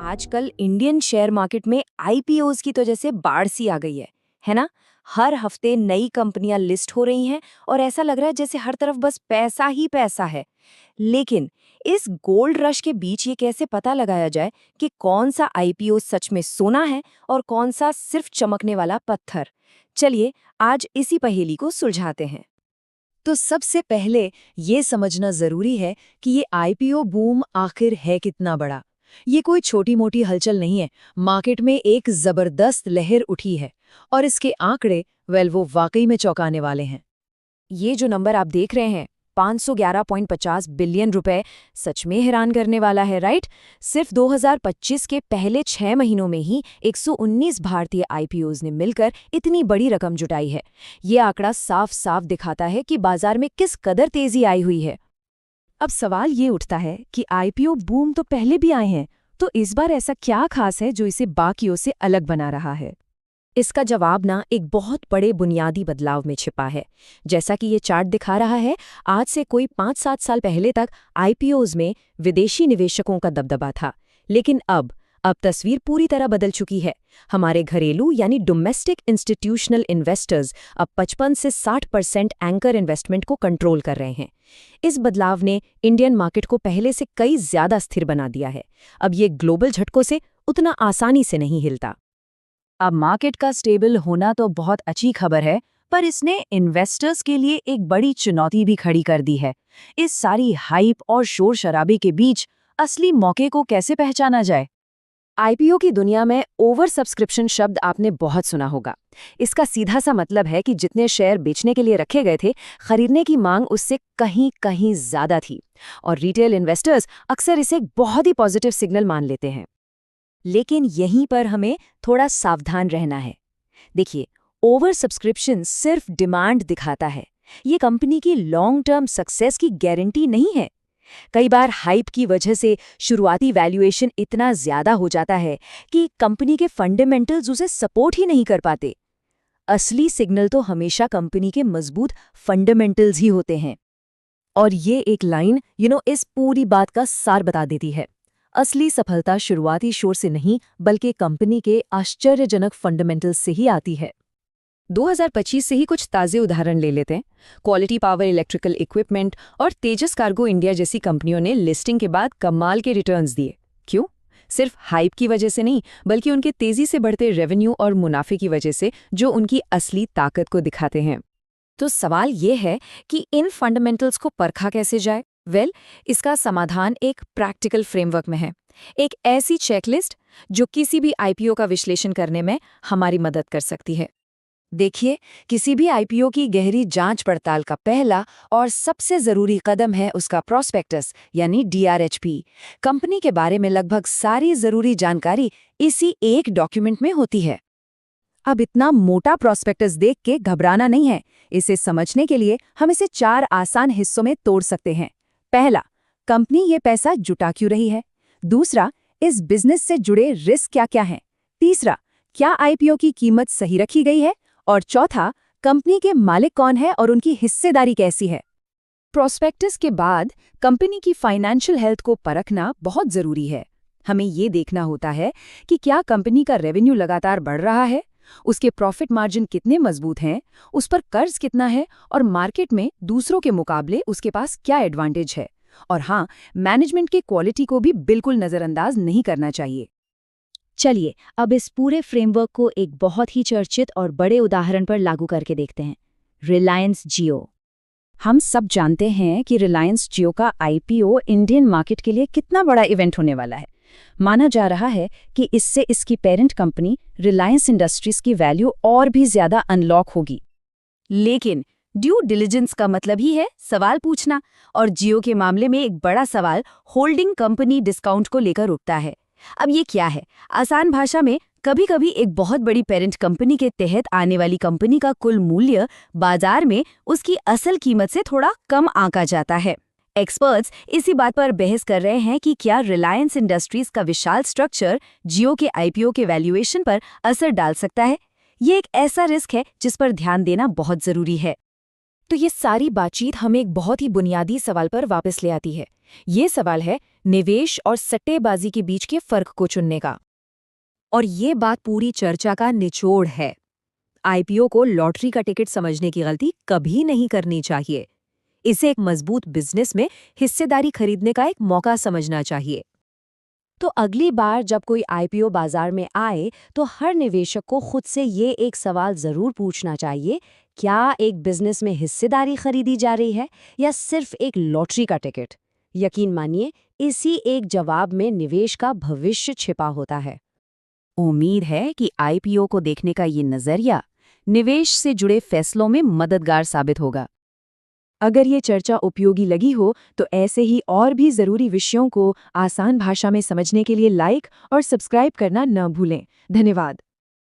आजकल Indian share market में IPOs की तो जैसे बाढ़ सी आ गई है ना। हर हफ्ते नई कंपनियां लिस्ट हो रही हैं और ऐसा लग रहा है जैसे हर तरफ बस पैसा ही पैसा है। लेकिन इस गोल्ड रश के बीच ये कैसे पता लगाया जाए कि कौन सा आईपीओ सच में सोना है और कौन सा सिर्फ चमकने वाला पत्थर। चलिए आज इसी पहेली को सुलझाते हैं। तो सबसे पहले ये समझना जरूरी है कि ये आईपीओ बूम आखिर है कितना बड़ा। ये कोई छोटी मोटी हलचल नहीं है, मार्केट में एक जबरदस्त लहर उठी है और इसके आंकड़े वो वाकई में चौंकाने वाले हैं। ये जो नंबर आप देख रहे हैं 511.50 बिलियन रुपए, सच में हैरान करने वाला है, राइट। सिर्फ 2025 के पहले 6 महीनों में ही 119 भारतीय आईपीओज ने मिलकर इतनी बड़ी रकम जुटाई है। ये आंकड़ा साफ साफ दिखाता है कि बाजार में किस कदर तेजी आई हुई है। अब सवाल ये उठता है कि आईपीओ बूम तो पहले भी आए हैं, तो इस बार ऐसा क्या खास है जो इसे बाकियों से अलग बना रहा है? इसका जवाब ना एक बहुत बड़े बुनियादी बदलाव में छिपा है। जैसा कि ये चार्ट दिखा रहा है, आज से कोई 5-7 साल पहले तक आईपीओज में विदेशी निवेशकों का दबदबा था, लेकिन अब तस्वीर पूरी तरह बदल चुकी है। हमारे घरेलू यानी डोमेस्टिक इंस्टीट्यूशनल इन्वेस्टर्स अब 55 से 60% एंकर इन्वेस्टमेंट को कंट्रोल कर रहे हैं। इस बदलाव ने इंडियन मार्केट को पहले से कई ज्यादा स्थिर बना दिया है। अब ये ग्लोबल झटकों से उतना आसानी से नहीं हिलता। अब मार्केट का स्टेबल होना तो बहुत अच्छी खबर है, पर इसने इन्वेस्टर्स के लिए एक बड़ी चुनौती भी खड़ी कर दी है। इस सारी हाइप और शोर शराबे के बीच असली मौके को कैसे पहचाना जाए? आईपीओ की दुनिया में ओवर सब्सक्रिप्शन शब्द आपने बहुत सुना होगा। इसका सीधा सा मतलब है कि जितने शेयर बेचने के लिए रखे गए थे, खरीदने की मांग उससे कहीं कहीं ज्यादा थी, और रिटेल इन्वेस्टर्स अक्सर इसे एक बहुत ही पॉजिटिव सिग्नल मान लेते हैं। लेकिन यहीं पर हमें थोड़ा सावधान रहना है। देखिए, ओवर सब्सक्रिप्शन सिर्फ डिमांड दिखाता है, ये कंपनी की लॉन्ग टर्म सक्सेस की गारंटी नहीं है। कई बार हाइप की वजह से शुरुआती वैल्यूएशन इतना ज्यादा हो जाता है कि कंपनी के फंडामेंटल्स उसे सपोर्ट ही नहीं कर पाते। असली सिग्नल तो हमेशा कंपनी के मजबूत फंडामेंटल्स ही होते हैं। और ये एक लाइन इस पूरी बात का सार बता देती है। असली सफलता शुरुआती शोर से नहीं, बल्कि कंपनी के आश्चर्यजनक फंडामेंटल्स से ही आती है। 2025 से ही कुछ ताज़े उदाहरण ले लेते हैं। क्वालिटी पावर इलेक्ट्रिकल इक्विपमेंट और तेजस कार्गो इंडिया जैसी कंपनियों ने लिस्टिंग के बाद कमाल के रिटर्न्स दिए। क्यों? सिर्फ हाइप की वजह से नहीं, बल्कि उनके तेजी से बढ़ते रेवेन्यू और मुनाफे की वजह से, जो उनकी असली ताकत को दिखाते हैं। तो सवाल ये है कि इन फंडामेंटल्स को परखा कैसे जाए? इसका समाधान एक प्रैक्टिकल फ्रेमवर्क में है। एक ऐसी चेकलिस्ट जो किसी भी आईपीओ का विश्लेषण करने में हमारी मदद कर सकती है। देखिए, किसी भी आईपीओ की गहरी जांच पड़ताल का पहला और सबसे जरूरी कदम है उसका प्रॉस्पेक्टस यानी डीआरएचपी। कंपनी के बारे में लगभग सारी जरूरी जानकारी इसी एक डॉक्यूमेंट में होती है। अब इतना मोटा प्रॉस्पेक्टस देख के घबराना नहीं है। इसे समझने के लिए हम इसे 4 आसान हिस्सों में तोड़ सकते हैं। पहला, कंपनी ये पैसा जुटा क्यों रही है। दूसरा, इस बिजनेस से जुड़े रिस्क क्या क्या हैं। तीसरा, क्या आईपीओ की कीमत सही रखी गई है। और चौथा, कंपनी के मालिक कौन है और उनकी हिस्सेदारी कैसी है। प्रॉस्पेक्टस के बाद कंपनी की फाइनेंशियल हेल्थ को परखना बहुत जरूरी है। हमें ये देखना होता है कि क्या कंपनी का रेवेन्यू लगातार बढ़ रहा है, उसके प्रॉफिट मार्जिन कितने मजबूत हैं, उस पर कर्ज कितना है और मार्केट में दूसरों के मुकाबले उसके पास क्या एडवांटेज है। और हाँ, मैनेजमेंट की क्वालिटी को भी बिल्कुल नजरअंदाज नहीं करना चाहिए। चलिए अब इस पूरे फ्रेमवर्क को एक बहुत ही चर्चित और बड़े उदाहरण पर लागू करके देखते हैं। रिलायंस जियो। हम सब जानते हैं कि रिलायंस जियो का आईपीओ इंडियन मार्केट के लिए कितना बड़ा इवेंट होने वाला है। माना जा रहा है कि इससे इसकी पेरेंट कंपनी रिलायंस इंडस्ट्रीज की वैल्यू और भी ज्यादा अनलॉक होगी। लेकिन ड्यू डिलिजेंस का मतलब ही है सवाल पूछना, और जियो के मामले में एक बड़ा सवाल होल्डिंग कंपनी डिस्काउंट को लेकर उठता है। अब ये क्या है? आसान भाषा में, कभी कभी एक बहुत बड़ी पेरेंट कंपनी के तहत आने वाली कंपनी का कुल मूल्य बाजार में उसकी असल कीमत से थोड़ा कम आंका जाता है। एक्सपर्ट्स इसी बात पर बहस कर रहे हैं कि क्या रिलायंस इंडस्ट्रीज का विशाल स्ट्रक्चर जियो के आईपीओ के वैल्यूएशन पर असर डाल सकता है। ये एक ऐसा रिस्क है जिस पर ध्यान देना बहुत जरूरी है। तो ये सारी बातचीत हमें एक बहुत ही बुनियादी सवाल पर वापस ले आती है। ये सवाल है निवेश और सट्टेबाजी के बीच के फर्क को चुनने का। और ये बात पूरी चर्चा का निचोड़ है। आईपीओ को लॉटरी का टिकट समझने की गलती कभी नहीं करनी चाहिए। इसे एक मजबूत बिजनेस में हिस्सेदारी खरीदने का एक मौका समझना चाहिए। तो अगली बार जब कोई आईपीओ बाजार में आए तो हर निवेशक को खुद से ये एक सवाल जरूर पूछना चाहिए, क्या एक बिजनेस में हिस्सेदारी खरीदी जा रही है या सिर्फ एक लॉटरी का टिकट? यकीन मानिए, इसी एक जवाब में निवेश का भविष्य छिपा होता है। उम्मीद है कि आईपीओ को देखने का ये नजरिया निवेश से जुड़े फैसलों में मददगार साबित होगा। अगर ये चर्चा उपयोगी लगी हो तो ऐसे ही और भी ज़रूरी विषयों को आसान भाषा में समझने के लिए लाइक और सब्सक्राइब करना न भूलें। धन्यवाद।